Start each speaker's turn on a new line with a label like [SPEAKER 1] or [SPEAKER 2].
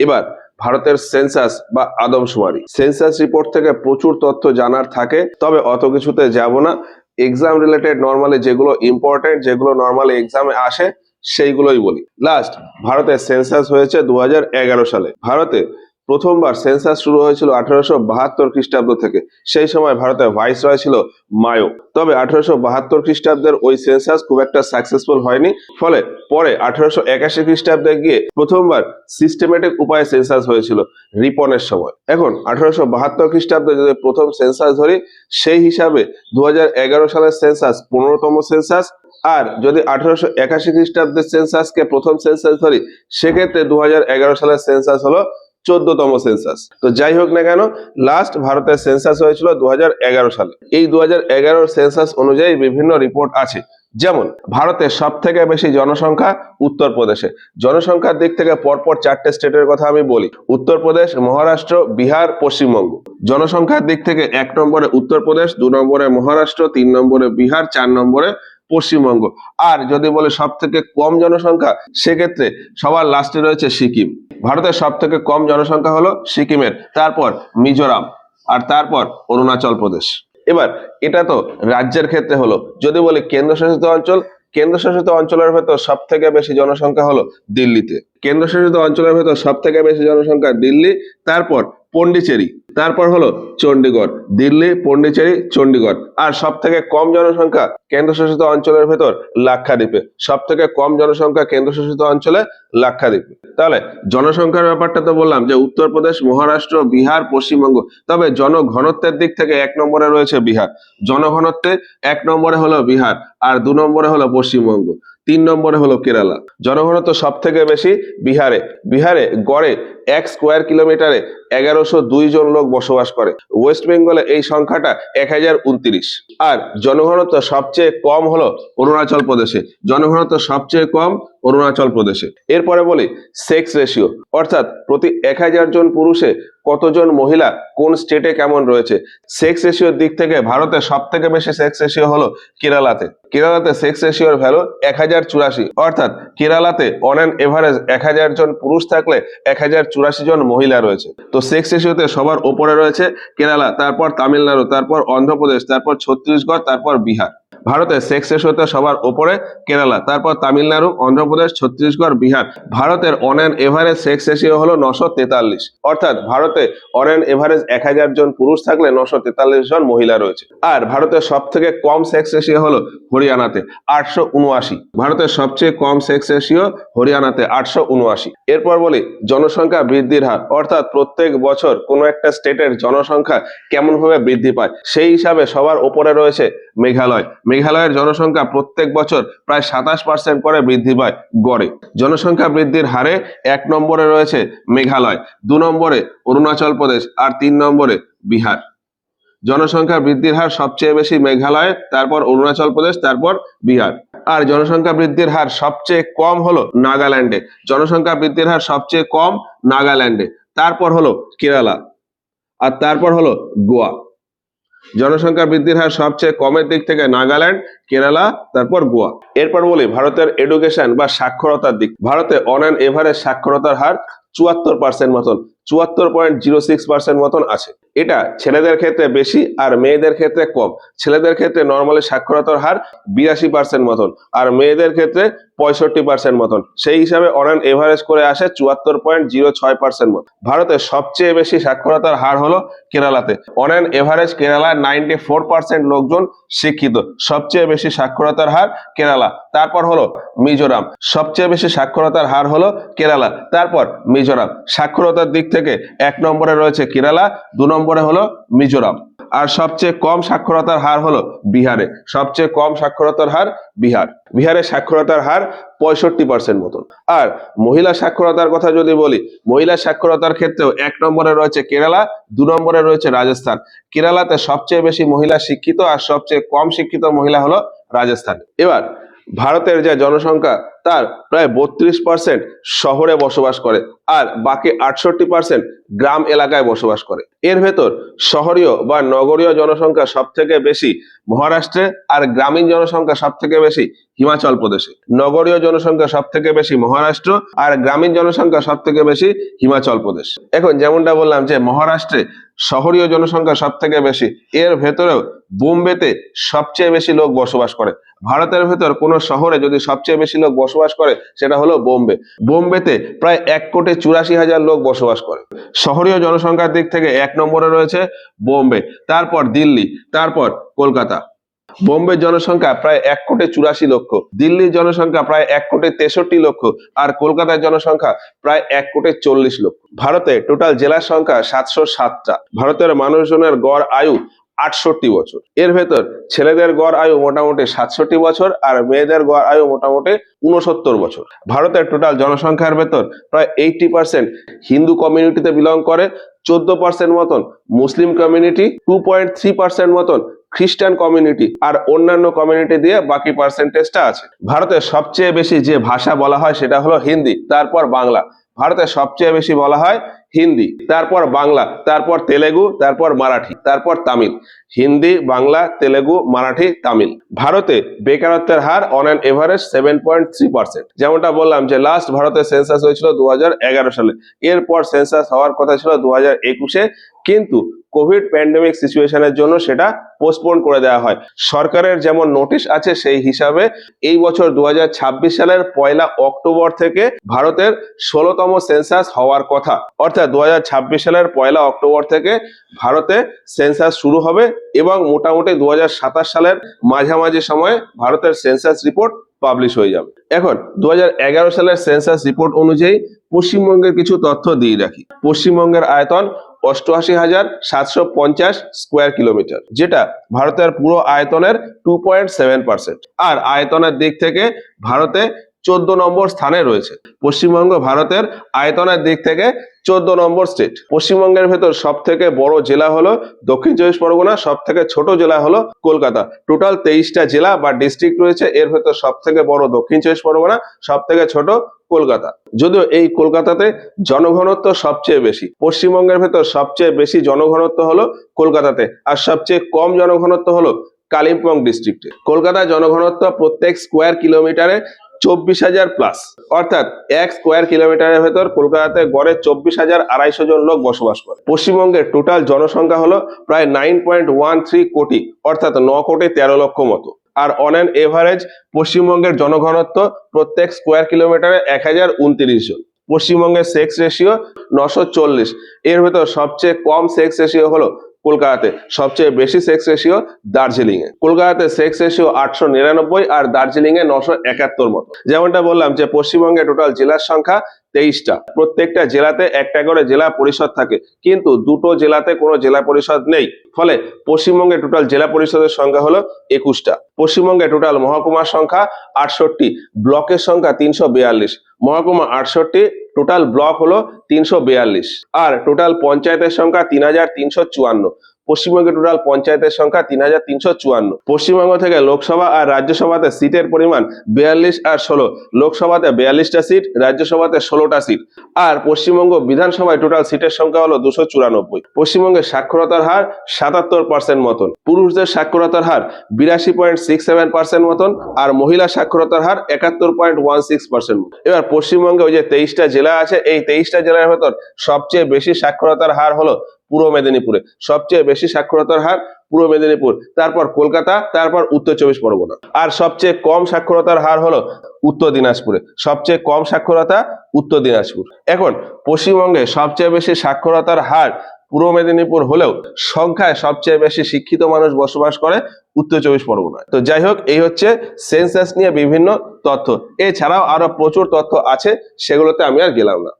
[SPEAKER 1] এবার ভারতের সেন্সাস বা আদমশুমারি, সেন্সাস রিপোর্ট থেকে প্রচুর তথ্য জানার থাকে, তবে অত কিছুতে যাব না। এক্সাম রিলেটেড নর্মালি যেগুলো ইম্পর্টেন্ট, যেগুলো নর্মালি এক্সামে আসে সেইগুলোই বলি। লাস্ট ভারতের সেন্সাস হয়েছে 2011 সালে। ভারতে প্রথমবার সেন্সাস শুরু হয়েছিল 1872 খ্রিস্টাব্দ থেকে। সেই সময় ভারতের ভাইসরয় ছিল মায়ো। তবে 1872 খ্রিস্টাব্দের ওই সেন্সাস খুব একটা সাকসেসফুল হয়নি। ফলে পরে 1881 খ্রিস্টাব্দে গিয়ে প্রথমবার সিস্টেমেটিক উপায়ে সেন্সাস হয়েছিল রিপনের সময়। এখন 1872 খ্রিস্টাব্দে যদি প্রথম সেন্সাস ধরি, সেই হিসাবে 2011 সালের সেন্সাস 15তম সেন্সাস। আর যদি 1881 খ্রিস্টাব্দের সেন্সাসকে প্রথম সেন্সাস ধরি, সেক্ষেত্রে 2011 সালের সেন্সাস হলো 14তম সেন্সাস। তো যাই হোক না কেন, লাস্ট ভারতের সেন্সাস হয়েছিল 2011 সালে। এই 2011 সেন্সাস অনুযায়ী বিভিন্ন রিপোর্ট আছে। যেমন ভারতের সব থেকে বেশি জনসংখ্যা উত্তরপ্রদেশে। জনসংখ্যার দিক থেকে পরপর 4টে স্টেটের কথা আমি বলি: উত্তরপ্রদেশ, মহারাষ্ট্র, বিহার, পশ্চিমবঙ্গ। জনসংখ্যার দিক থেকে 1 নম্বরে উত্তরপ্রদেশ, 2 নম্বরে মহারাষ্ট্র, 3 নম্বরে বিহার, 4 নম্বরে পশ্চিমবঙ্গ। আর যদি বলে সব থেকে কম জনসংখ্যা, সেক্ষেত্রে সবার লাস্টে রয়েছে সিকিম। ভারতের সব থেকে কম জনসংখ্যা হলো সিকিমের, তারপর মিজোরাম, আর তারপর অরুণাচল প্রদেশ। এবার এটা তো রাজ্যের ক্ষেত্রে হলো। যদি বলি কেন্দ্রশাসিত অঞ্চল, কেন্দ্রশাসিত অঞ্চলের ভেতর সব থেকে বেশি জনসংখ্যা হলো দিল্লিতে। কেন্দ্রশাসিত অঞ্চলের ভেতর সব থেকে বেশি জনসংখ্যা দিল্লি, তারপর পন্ডিচেরি, তারপর হলো চণ্ডীগড়। দিল্লি, পন্ডিচেরি, চণ্ডীগড়। আর সব থেকে কম জনসংখ্যা কেন্দ্রশাসিত অঞ্চলের ভেতর লাক্ষাদ্বীপে। সব থেকে কম জনসংখ্যা কেন্দ্রশাসিত অঞ্চলে লাক্ষাদ্বীপে। তাহলে জনসংখ্যার ব্যাপারটা তো বললাম যে উত্তরপ্রদেশ, মহারাষ্ট্র, বিহার, পশ্চিমবঙ্গ। তবে জনঘনত্বের দিক থেকে 1 নম্বরে রয়েছে বিহার। জনঘনত্বে 1 নম্বরে হলো বিহার, আর 2 নম্বরে হলো পশ্চিমবঙ্গ, 3 নম্বরে হলো কেরালা। জনঘনত্ব সব থেকে বেশি বিহারে। বিহারে গড়ে 1 স্কোয়ার কিলোমিটারে 1102 জন লোক বসবাস করে। ওয়েস্ট বেঙ্গলে এই সংখ্যাটা 1029। আর জনঘনত্ব সবচেয়ে কম হলো অরুণাচল প্রদেশে। জনঘনত্ব সবচেয়ে কম অরুণাচল প্রদেশে। এরপরে বলি সেক্স রেশিও, অর্থাৎ প্রতি 1000 জন পুরুষে কতজন মহিলা কোন স্টেটে কেমন রয়েছে। সেক্স রেশিওর দিক থেকে ভারতে সব থেকে বেশি সেক্স রেশিও হলো কেরালাতে। কেরালাতে সেক্স রেশিওর ভ্যালু 1084, অর্থাৎ কেরালাতে অন অ্যান এভারেজ 1000 জন পুরুষ থাকলে 1084 জন মহিলা রয়েছে। তো সেক্স রেশিওতে সবার ওপরে রয়েছে কেরালা, তারপর তামিলনাড়ু, তারপর অন্ধ্রপ্রদেশ, তারপর ছত্তিশগড়, তারপর বিহার। ভারতে সেক্স রেশিওতে সবার ওপরে কেরালা, তারপর তামিলনাড়ু, অন্ধ্রপ্রদেশ, ছত্তিশগড়, বিহার। ভারতের on an average sex ratio হলো 943, অর্থাৎ ভারতে অন অ্যান এভারেজ 1000 জন পুরুষ থাকলে 943 জন মহিলা রয়েছে। আর ভারতের সব থেকে কম সেক্স রেশিও হলো হরিয়ানাতে 879। ভারতের সবচেয়ে কম সেক্স রেশিও হরিয়ানাতে 879। এরপর বলি জনসংখ্যা বৃদ্ধির হার, অর্থাৎ প্রত্যেক বছর কোনো একটা স্টেটের জনসংখ্যা কেমন ভাবে বৃদ্ধি পায়। সেই হিসাবে সবার ওপরে রয়েছে মেঘালয়। মেঘালয়ের জনসংখ্যা প্রত্যেক বছর প্রায় 27% করে বৃদ্ধি পায় গড়ে। জনসংখ্যা বৃদ্ধির হারে 1 নম্বরে রয়েছে মেঘালয়, 2 নম্বরে অরুণাচল প্রদেশ, আর 3 নম্বরে বিহার। জনসংখ্যা বৃদ্ধির হার সবচেয়ে বেশি মেঘালয়, তারপর অরুণাচল প্রদেশ, তারপর বিহার। আর জনসংখ্যা বৃদ্ধির হার সবচেয়ে কম হলো নাগাল্যান্ডে। জনসংখ্যা বৃদ্ধির হার সবচেয়ে কম নাগাল্যান্ডে, তারপর হলো কেরালা, আর তারপর হলো গোয়া। জনসংখ্যা বৃদ্ধির হার সবচেয়ে কমের দিক থেকে নাগাল্যান্ড, কেরালা, তারপর গোয়া। এরপর বলি ভারতের এডুকেশন বা সাক্ষরতার দিক। ভারতে অন অ্যান এভারেজ সাক্ষরতার হার 74% মতন, 74.06% মতন আছে। এটা ছেলেদের ক্ষেত্রে বেশি আর মেয়েদের ক্ষেত্রে কম। ছেলেদের ক্ষেত্রে নর্মালি সাক্ষরতার হার 82% মতন, আর মেয়েদের ক্ষেত্রে 65% মতন। সেই হিসাবে অন অ্যান এভারেজ করে আসে 74.06% মতন। ভারতের সবচেয়ে বেশি সাক্ষরতার হার হলো কেরালাতে। অন অ্যান এভারেজ কেরালার 94% লোকজন শিক্ষিত। সবচেয়ে বেশি সাক্ষরতার হার কেরালা, তারপর হলো মিজোরাম। সবচেয়ে বেশি সাক্ষরতার হার হলো কেরালা, তারপর মিজোরাম। সাক্ষরতার দিক থেকে 1 নম্বরে রয়েছে কেরালা, 2 নম্বরে হলো মিজোরাম। আর সবচেয়ে কম সাক্ষরতার হার হলো বিহারে। সবচেয়ে কম সাক্ষরতার হার বিহার। বিহারের সাক্ষরতার হার 65% মতন। আর মহিলা সাক্ষরতার কথা যদি বলি, মহিলা সাক্ষরতার ক্ষেত্রেও 1 নম্বরে রয়েছে কেরালা, 2 নম্বরে রয়েছে রাজস্থান। কেরালাতে সবচেয়ে বেশি মহিলা শিক্ষিত আর সবচেয়ে কম শিক্ষিত মহিলা হলো রাজস্থান। এবার ভারতের যে জনসংখ্যা তার প্রায় 32% শহরে বসবাস করে, আর বাকি 68% গ্রাম এলাকায় বসবাস করে। এর ভেতর শহরীয় বা নগরীয় জনসংখ্যা সব থেকে বেশি মহারাষ্ট্রে, আর গ্রামীণ জনসংখ্যা সব থেকে বেশি হিমাচল প্রদেশে। নগরীয় জনসংখ্যা সব থেকে বেশি মহারাষ্ট্র, আর গ্রামীণ জনসংখ্যা সব থেকে বেশি হিমাচল প্রদেশ। এখন যেমনটা বললাম যে মহারাষ্ট্রে শহরীয় জনসংখ্যা সব থেকে বেশি, এর ভেতরেও বোম্বেতে সবচেয়ে বেশি লোক বসবাস করে। ভারতের ভেতর কোন শহরে যদি সবচেয়ে বেশি লোক বসবাস করে সেটা হলো বোম্বে। বোম্বেতে প্রায় 1,84,000 লোক বসবাস করে। শহরীয় জনসংখ্যার দিক থেকে 1 নম্বরে রয়েছে বোম্বে, তারপর দিল্লি, তারপর কলকাতা। বোম্বের জনসংখ্যা প্রায় 1,84,00,000, দিল্লির জনসংখ্যা প্রায় 1,63,00,000, আর কলকাতার জনসংখ্যা প্রায় 1,40,00,000। ভারতে টোটাল জেলার সংখ্যা 707টা। ভারতের মানুষজনের গড় আয়ু 68 বছর। এর ভেতর ছেলেদের গড় আয়ু মোটামুটি 67 বছর, আর মেয়েদের গড় আয়ু মোটামুটি 69 বছর। ভারতের টোটাল জনসংখ্যার ভেতর প্রায় 80% হিন্দু কমিউনিটিতে বিলং করে, 14% মতন মুসলিম কমিউনিটি, 2.3% মতন খ্রিস্টান কমিউনিটি, আর অন্যান্য কমিউনিটি দিয়ে বাকি পার্সেন্টেজটা আছে। ভারতে সবচেয়ে বেশি যে ভাষা বলা হয় সেটা হলো হিন্দি, তারপর বাংলা। ভারতে সবচেয়ে বেশি বলা হয় হিন্দি, তারপর বাংলা, তারপর তেলেগু, তারপর মারাঠি, তারপর তামিল। হিন্দি, বাংলা, তেলেগু, মারাঠি, তামিল। ভারতে বেকারত্বের হার অন অ্যান এভারেজ 7.3%। যেমনটা বললাম যে লাস্ট ভারতের সেন্সাস হয়েছিল 2011 সালে, এরপর সেন্সাস হওয়ার কথা ছিল 2021-এ, কিন্তু কোভিড প্যান্ডেমিক সিচুয়েশনের জন্য সেটা পোস্টপোন করে দেওয়া হয়। সরকারের যেমন নোটিশ আছে সেই হিসাবে এই বছর 2026 সালের 1 অক্টোবর থেকে ভারতের 16তম সেন্সাস হওয়ার কথা, অর্থাৎ 2026 সালের 1 অক্টোবর থেকে ভারতে সেন্সাস শুরু হবে, এবং মোটামুটি 2027 সালের মাঝামাঝি সময়ে ভারতের সেন্সাস রিপোর্ট পাবলিশ হয়ে যাবে। এখন 2011 সালের সেন্সাস রিপোর্ট অনুযায়ী পশ্চিমবঙ্গের কিছু তথ্য দিয়ে রাখি। পশ্চিমবঙ্গের আয়তন 88,750 স্কোয়ার কিলোমিটার, যেটা ভারতের পুরো আয়তনের 2.7%। আর আয়তনের দিক থেকে ভারতে 14 নম্বর স্থানে রয়েছে। পশ্চিমবঙ্গ ভারতের আয়তনের দিক থেকে 14 নম্বর স্টেট। পশ্চিমবঙ্গের ভেতর সব থেকে বড় জেলা হলো দক্ষিণ চব্বিশ পরগনা, সব থেকে ছোট জেলা হলো কলকাতা। টোটাল 23টা জেলা বা ডিস্ট্রিক্ট রয়েছে, এর ভেতর সব থেকে বড় দক্ষিণ চব্বিশ পরগনা, সব থেকে ছোট কলকাতা। যদিও এই কলকাতাতে জনঘনত্ব সবচেয়ে বেশি। পশ্চিমবঙ্গের ভেতর সবচেয়ে বেশি জনঘনত্ব হলো কলকাতাতে, আর সবচেয়ে কম জনঘনত্ব হলো কালিম্পং ডিস্ট্রিক্টে। কলকাতার জনঘনত্ব প্রত্যেক স্কোয়ার কিলোমিটারে 24,000 প্লাস, অর্থাৎ 1 স্কোয়ার কিলোমিটারের ভেতর কলকাতাতে গড়ে 24,250 জন লোক বসবাস করে। পশ্চিমবঙ্গের টোটাল জনসংখ্যা হলো প্রায় 9.13 কোটি, অর্থাৎ 9,13,00,000 মতো। আর অন অ্যান এভারেজ পশ্চিমবঙ্গের জনঘনত্ব প্রত্যেক স্কোয়ার কিলোমিটারে 1029 জন। পশ্চিমবঙ্গের সেক্স রেশিও 940। এর ভেতর সবচেয়ে কম সেক্স রেশিও হলো কলকাতাতে, সবচেয়ে বেশি সেক্স রেশিও দার্জিলিং এ। কলকাতাতে সেক্স রেশিও 899, আর দার্জিলিং এ 971 মতো। যেমনটা বললাম যে পশ্চিমবঙ্গে টোটাল জেলার সংখ্যা 23টা। প্রত্যেকটা জেলাতে একটা করে জেলা পরিষদ থাকে, কিন্তু দুটো জেলাতে কোনো জেলা পরিষদ নেই। ফলে পশ্চিমবঙ্গে টোটাল জেলা পরিষদের সংখ্যা হলো 21টা। পশ্চিমবঙ্গে টোটাল মহকুমার সংখ্যা 68, ব্লকের সংখ্যা 342। মহকুমা 68, টোটাল ব্লক হলো 342, আর টোটাল পঞ্চায়েতের সংখ্যা 3,354। পশ্চিমবঙ্গে টোটাল পঞ্চায়েতের সংখ্যা 3,354। পশ্চিমবঙ্গ থেকে লোকসভা আর রাজ্যসভাতে সিটের পরিমাণ 42 আর 16। লোকসভাতে 42টা সিট, রাজ্যসভাতে 16টা সিট, আর পশ্চিমবঙ্গ বিধানসভায় টোটাল সিটের সংখ্যা হলো 294। পশ্চিমবঙ্গের সাক্ষরতার হার 77% মতন। পুরুষদের সাক্ষরতার হার 82.67% মতন, আর মহিলা সাক্ষরতার হার 71.16%। এবার পশ্চিমবঙ্গে ওই যে 23টা জেলা আছে, এই 23টা জেলার ভেতর সবচেয়ে বেশি সাক্ষরতার হার হলো পূর্ব মেদিনীপুরে। সবচেয়ে বেশি সাক্ষরতার হার পূর্ব মেদিনীপুর, তারপর কলকাতা, তারপর উত্তর চব্বিশ পরগনা। আর সবচেয়ে কম সাক্ষরতার হার হলো উত্তর দিনাজপুরে। সবচেয়ে কম সাক্ষরতা উত্তর দিনাজপুর। এখন পশ্চিমবঙ্গে সবচেয়ে বেশি সাক্ষরতার হার পূর্ব মেদিনীপুর হলেও সংখ্যায় সবচেয়ে বেশি শিক্ষিত মানুষ বসবাস করে উত্তর চব্বিশ পরগনায়। তো যাই হোক, এই হচ্ছে সেন্সাস নিয়ে বিভিন্ন তথ্য। এছাড়াও আরো প্রচুর তথ্য আছে, সেগুলোতে আমি আর গেলাম না।